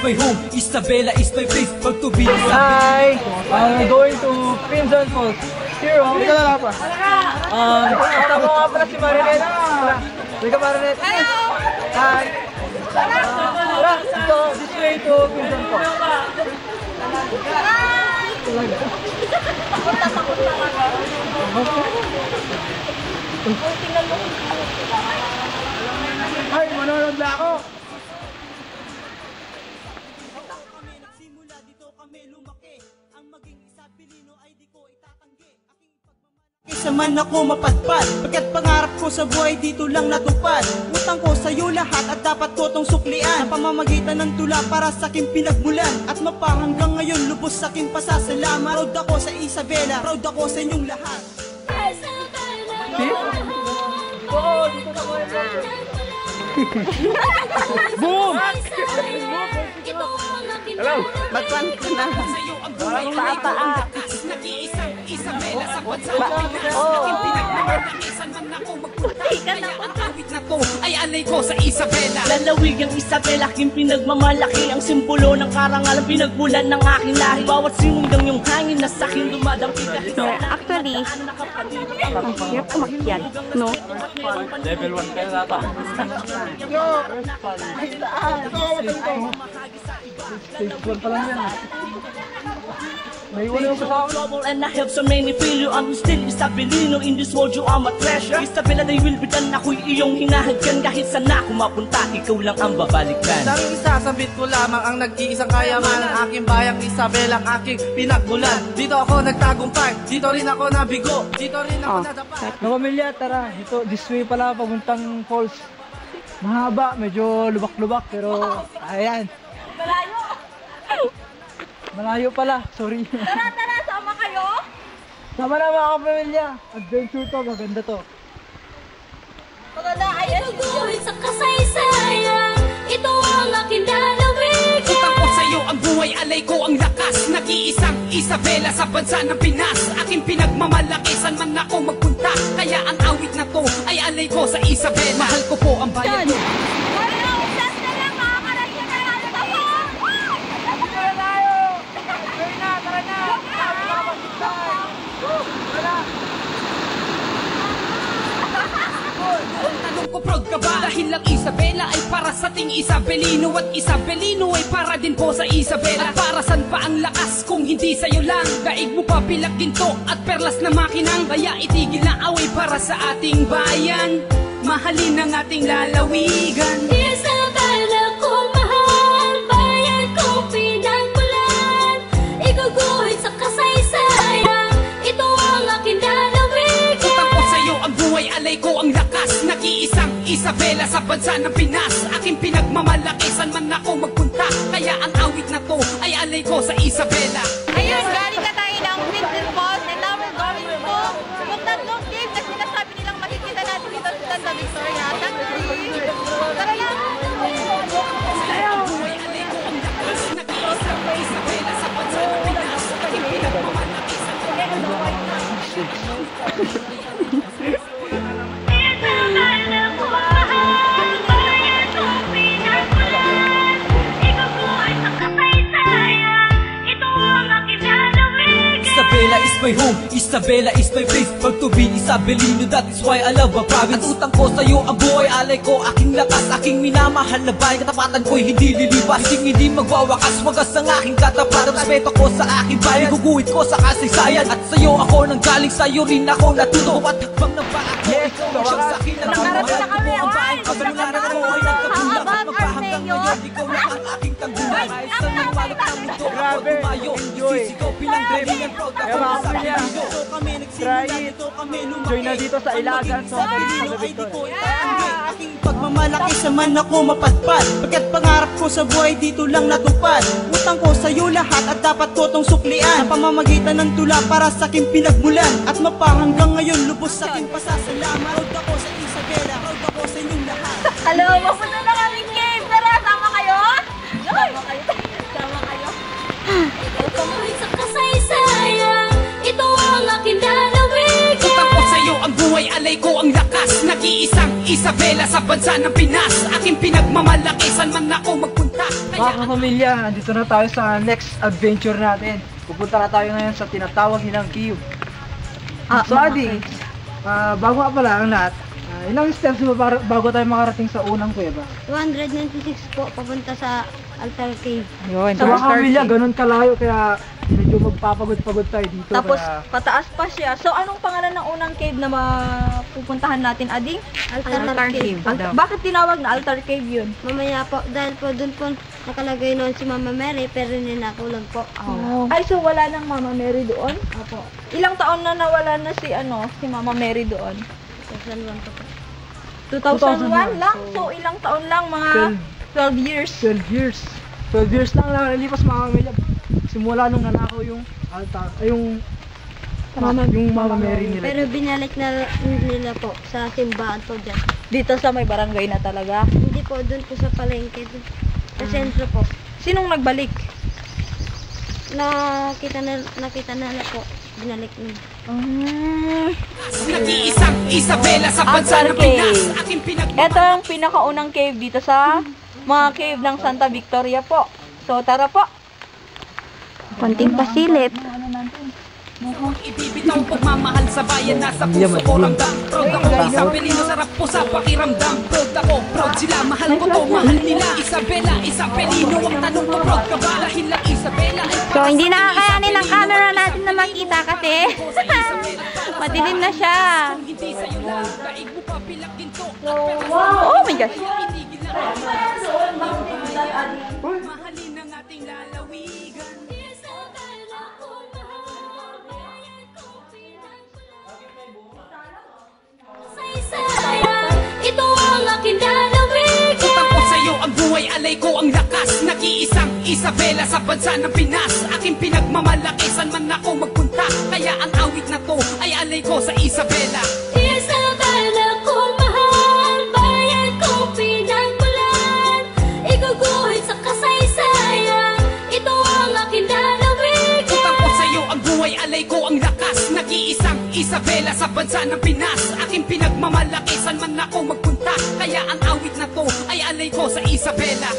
my home, Isabela is my place. Pag to be Hi! I'm going to Crimson Falls. Here, oh. Hindi ka na pa. Ito mo nga pala si Marinette. Hindi ka Marinette. Hello! Hi! Tara, ito, this way to Crimson Falls. Takot na ako. Tingnan mo. Hi, manonood na ako. Kaysa man ako mapadpad, pagkat pangarap ko sa buhay dito lang natupad. Utang ko sa'yo lahat at dapat ko tong suklian, sa pamamagitan ng tula para sa aking pinagmulan. At mapa hanggang ngayon lubos sa aking pasasalamat. Proud ako sa Isabela, proud ako sa inyong lahat. Oo, dito na ko Boom! Hello! Magpan ka na. Paa. Isabela sa bansa ng Pinas, aking pinagmamalakisan man ako magpunta. Kaya ang awit na to ay alay ko sa Isabela. Lalawig ang Isabela, aking pinagmamalaki. Ang simbolo ng karangalan, pinagmulan ng aking lahi. Bawat sinundang yung hangin na sa'kin dumadampi kahit No, actually, hirap umakyat, no? Level 1 kayo nata. Stage 1 pa lang yan. May iwan yung kasama. And I have so many feel you. I'm still Isabelino. In this world you are my treasure. Isabela, they will be done. Ako'y iyong hinahagyan. Kahit saan ako mapunta, ikaw lang ang babalikan. Tanging isasambit ko lamang ang nag-iisang kayaman ng aking bayang Isabela, ang aking pinagmulan. Dito ako nagtagumpay, dito rin ako nabigo, dito rin ako nadapa. No, pamilya, tara. Ito, this way pala, papuntang falls. Mahaba, medyo lubak-lubak, pero ayan. Malayo! Malayo pala, sorry. Tara, sama kayo? Sama na mga kapamilya. Adventure to, maganda to. Maganda, ayan. Iguguhit sa kasaysayan, ito ang aking lalawig. Utang ko sa'yo ang buhay, alay ko ang lakas. Nag-iisang Isabela sa bansa ng Pinas, aking pinagmamalakisan man ako magpunta. Kaya ang awit na to ay alay ko sa Isabela. Mahal ko po ang bayan ko. Tanong ko, proud ka ba? Dahil lang Isabela ay para sa ting Isabelino, at Isabelino ay para din po sa Isabela. At para san pa ang lakas kung hindi sa'yo lang? Daig mo pa pilak ginto at perlas na makinang. Kaya itigil na away para sa ating bayan, mahalin ang ating lalawigan. Isabela kong mahal, bayan kong pinagmulan. Iguguhit sa kasaysayan, ito ang aking lalawigan. Utang ko sa'yo ang buhay, alay ko ang lakas. Nag-iisang Isabela sa bansa ng Pinas, aking pinagmamalakisan man ako magpunta. Kaya ang awit na to ay alay ko sa Isabela. Ayun, galing na tayo ng Crimson Falls and now we're going to yung tatlong cave na sinasabi nilang makikita natin dito sa Santa Victoria. Tara lang! Buhay, alay ko ang lakas. Nag-iisang Isabela sa bansa ng Pinas, aking pinagmamalakisan man ako magpunta. Isabela is my home, Isabela is my place. Pag to be Isabelino, that is why I love a province. At utang ko sa'yo ang buhay, alay ko aking lakas. Aking minamahal na bayan, katapatan ko'y hindi lilipas. Hindi magwawakas, wagas ang aking katapat. Respeto ko sa aking bayan, guguhit ko sa kasaysayan. At sa'yo ako nang galing, sa'yo rin ako natuto. At hakbang ng paa ko, ikaw ang siyang sa'kin. Nakarating na kami, oy! Kabulunan ako ay nagkatulak. At magpahanggang ngayon, ikaw lang ang aking tanggulan. Kahit sa mga malap na mundo, ako tumayo. Sisigaw bilang driving and proud ako. Try it. Join na dito sa Ilagan, so Santa Victoria. Aking pagmamalaki sa man ako mapadpad, pagkat pangarap ko sa buhay dito lang natupad. Utang ko sa'yo lahat at dapat ko tong suklian, sa pamamagitan ng tula para sa aking pinagmulan. At mapa hanggang ngayon lubos sa aking pasasalamat. Proud ako sa Isabela, proud ako sa inyong lahat. Hello, mapunta na kami cave! Tara, sama kayo? Sama kayo? Sama kayo? Iguguhit sa kasaysayan, ito ang aking lalawig. Utang ko sa'yo ang buhay, alay ko ang lakas. Nag-iisang Isabela sa bansa ng Pinas, aking pinagmamalaki, saan man ako magpunta. Mga kapamilya, andito na tayo sa next adventure natin. Pupunta na tayo ngayon sa tinatawag nilang cave. So Adi, bago ka pala ang lahat, ilang steps mo bago tayo makarating sa unang kuweba? 296 po, papunta sa Altar Cave. Yun, sa mga kapamilya, ganun kalayo kaya medyo magpapagod-pagod tayo dito. Tapos kaya... pataas pa siya. So anong pangalan ng unang cave na mapupuntahan natin, Ading? Altar Cave. Bakit tinawag na Altar Cave yun? Mamaya po, dahil po dun po nakalagay noon si Mama Mary, pero ninakulong po. Ay, so wala nang Mama Mary doon? Opo. Ilang taon na nawala na si Mama Mary doon? 2001 po. 2001 lang? So ilang taon lang? Mga 12 years. 12 years. 12 years lang nalipas mga kapamilya. Simula nung nanakaw yung altar, yung Mama Mary nila. Pero binalik na nila po sa simbahan po dyan. Dito sa may barangay na talaga. Hindi po, dun po sa palengke. Sa sentro po. Sinong nagbalik? Nakita na po. Binalik nila. Nag-iisang Isabela sa bansa ng Pinas, aking Ito ang pinakaunang cave dito sa mga cave ng Santa Victoria po. So tara po. Konting pasilip. ibibitaw pagmamahal sa bayan, nasa puso ko ramdam. Proud ako kay Isabelino, sarap po sa pakiramdam. Proud ako, proud sila, mahal ko to, mahal nila. Isabela, Isabelino, ang tanong ko, proud ka ba? Dahil lang Isabela ay So, hindi nakakayanin ang camera natin na makita kasi madilim na siya. hindi sa'yo lang, daig mo pa pilagin to. Oh my gosh. Mahalin ang ating lalawigan. Ito ang aking lalawig. Utang ko sa'yo ang buhay, alay ko ang lakas. Nag-iisang Isabela sa bansa ng Pinas, aking pinagmamalaki, saan man ako magpunta. Kaya ang awit na to ay alay ko sa Isabela. Isabela kong mahal, bayan kong pinagmulan. Iguguhit sa kasaysayan, ito ang aking lalawig. Utang ko sa'yo ang buhay, alay ko ang lakas. Nag-iisang Isabela sa bansa ng Pinas, aking pinagmamalaki, saan man ako magpunta. Kaya ang awit na to ay alay ko sa Isabela.